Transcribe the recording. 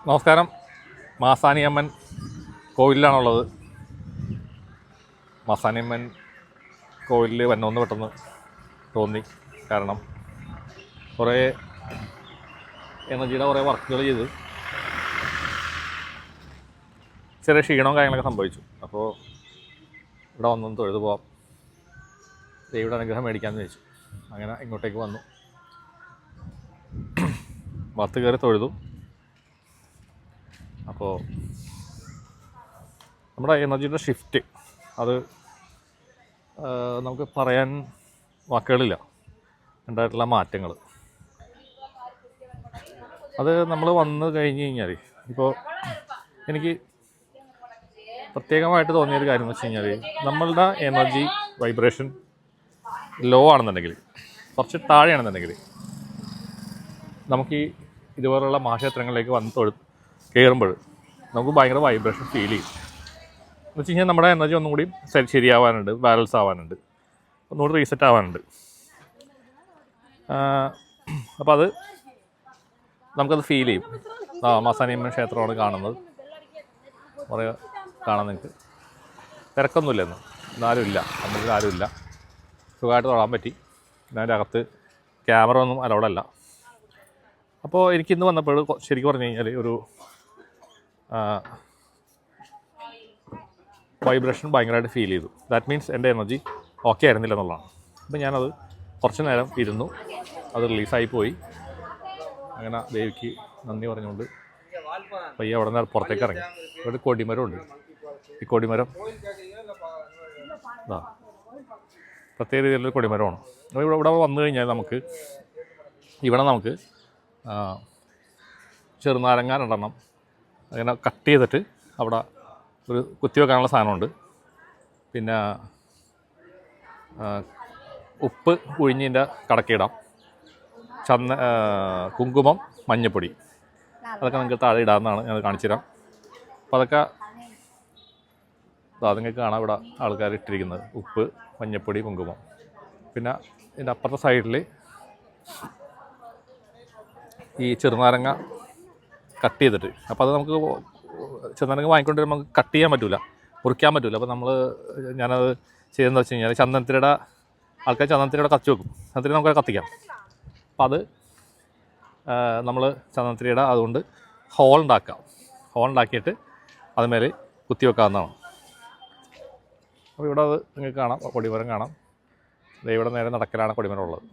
നമസ്കാരം. മാസാണിയമ്മൻ കോവിലിലാണുള്ളത്. മാസാണിയമ്മൻ കോവിലിൽ വന്നൊന്ന് പെട്ടെന്ന് തോന്നി. കാരണം കുറേ എനർജിയുടെ കുറേ വർക്കുകൾ ചെയ്ത് ചെറിയ ക്ഷീണവും കാര്യങ്ങളൊക്കെ സംഭവിച്ചു. അപ്പോൾ ഇവിടെ വന്നൊന്ന് തൊഴുതു പോവാം, ദൈവയുടെ അനുഗ്രഹം മേടിക്കാമെന്ന് ചോദിച്ചു. അങ്ങനെ ഇങ്ങോട്ടേക്ക് വന്നു, വത്ത് കയറി തൊഴുതു. അപ്പോൾ നമ്മുടെ എനർജിയുടെ ഷിഫ്റ്റ് അത് നമുക്ക് പറയാൻ വാക്കുകളില്ല. ഉണ്ടായിട്ടുള്ള മാറ്റങ്ങൾ അത് നമ്മൾ വന്നു കഴിഞ്ഞ് കഴിഞ്ഞാൽ, ഇപ്പോൾ എനിക്ക് പ്രത്യേകമായിട്ട് തോന്നിയൊരു കാര്യം എന്ന് വെച്ച് കഴിഞ്ഞാൽ, നമ്മളുടെ എനർജി വൈബ്രേഷൻ ലോ ആണെന്നുണ്ടെങ്കിൽ, കുറച്ച് താഴെയാണെന്നുണ്ടെങ്കിൽ, നമുക്ക് ഈ ഇതുപോലുള്ള മഹാക്ഷേത്രങ്ങളിലേക്ക് വന്ന് കയറുമ്പോൾ നമുക്ക് ഭയങ്കര വൈബ്രേഷൻ ഫീൽ ചെയ്യും. എന്ന് വെച്ച് കഴിഞ്ഞാൽ നമ്മുടെ എനർജി ഒന്നും കൂടി ശരിയാവാനുണ്ട്, ബാലൻസ് ആവാനുണ്ട്, ഒന്നുകൂടി റീസെറ്റ് ആവാനുണ്ട്. അപ്പോൾ അത് നമുക്കത് ഫീൽ ചെയ്യും. മാസാണിയമ്മൻ ക്ഷേത്രമാണ് കാണുന്നത്. കുറേ കാണാൻ നിങ്ങൾക്ക് തിരക്കൊന്നുമില്ല, ഇന്നാരും ഇല്ല, നമുക്ക് ആരുമില്ല, സുഖമായിട്ട് തൊഴാൻ പറ്റി. പിന്നെ അതിൻ്റെ അകത്ത് ക്യാമറ ഒന്നും അലൗഡല്ല. അപ്പോൾ എനിക്കിന്ന് വന്നപ്പോൾ ശരിക്കും പറഞ്ഞു കഴിഞ്ഞാൽ ഒരു വൈബ്രേഷൻ ഭയങ്കരമായിട്ട് ഫീൽ ചെയ്തു. ദാറ്റ് മീൻസ് എൻ്റെ എനർജി ഓക്കെ ആയിരുന്നില്ല എന്നുള്ളതാണ്. അപ്പോൾ ഞാനത് കുറച്ച് നേരം ഇരുന്നു, അത് റിലീസായി പോയി. അങ്ങനെ ദേവിക്ക് നന്ദി പറഞ്ഞുകൊണ്ട് പയ്യെ അവിടെ നിന്ന് പുറത്തേക്ക് ഇറങ്ങി. ഇവിടെ കൊടിമരമുണ്ട്. ഈ കൊടിമരം പ്രത്യേക രീതിയിലുള്ള കൊടിമരമാണ്. അപ്പോൾ ഇവിടെ വന്നു കഴിഞ്ഞാൽ നമുക്ക് ചെറുനാരങ്ങ 2 അങ്ങനെ കട്ട് ചെയ്തിട്ട് അവിടെ ഒരു കുത്തി വെക്കാനുള്ള സാധനമുണ്ട്. പിന്നെ ഉപ്പ് ഉഴിഞ്ഞതിൻ്റെ കടക്കിടാം, കുങ്കുമം, മഞ്ഞപ്പൊടി, അതൊക്കെ നിങ്ങൾക്ക് താഴെ ഇടാമെന്നാണ് ഞാൻ കാണിച്ചു തരാം. അപ്പോൾ അതൊക്കെ നിങ്ങൾക്ക് കാണാം ഇവിടെ ആൾക്കാർ ഇട്ടിരിക്കുന്നത്. ഉപ്പ്, മഞ്ഞപ്പൊടി, കുങ്കുമം. പിന്നെ ഇതിൻ്റെ അപ്പുറത്തെ സൈഡിൽ ഈ ചെറുനാരങ്ങ കട്ട് ചെയ്തിട്ട്, അപ്പോൾ അത് നമുക്ക് ചെറുനാരങ്ങ വാങ്ങിക്കൊണ്ട് നമുക്ക് കട്ട് ചെയ്യാൻ പറ്റില്ല, മുറിക്കാൻ പറ്റില്ല. അപ്പോൾ ഞാനത് ചെയ്യുന്നത് വെച്ച് കഴിഞ്ഞാൽ, ചന്ദനത്തിരിയുടെ ആൾക്കാർ ചന്ദനത്തിരിയുടെ കത്തി വെക്കും. ചന്ദനത്തിരി നമുക്ക് കത്തിക്കാം. അപ്പം അത് നമ്മൾ ചന്ദനത്തിരിയുടെ അതുകൊണ്ട് ഹോൾ ഉണ്ടാക്കിയിട്ട് അതുമേൽ കുത്തി വെക്കാവുന്നതാണ്. അപ്പോൾ ഇവിടെ അത് നിങ്ങൾക്ക് കാണാം, കൊടിമരം കാണാം. ഇവിടെ നേരെ നടക്കലാണ് കൊടിമരം ഉള്ളത്.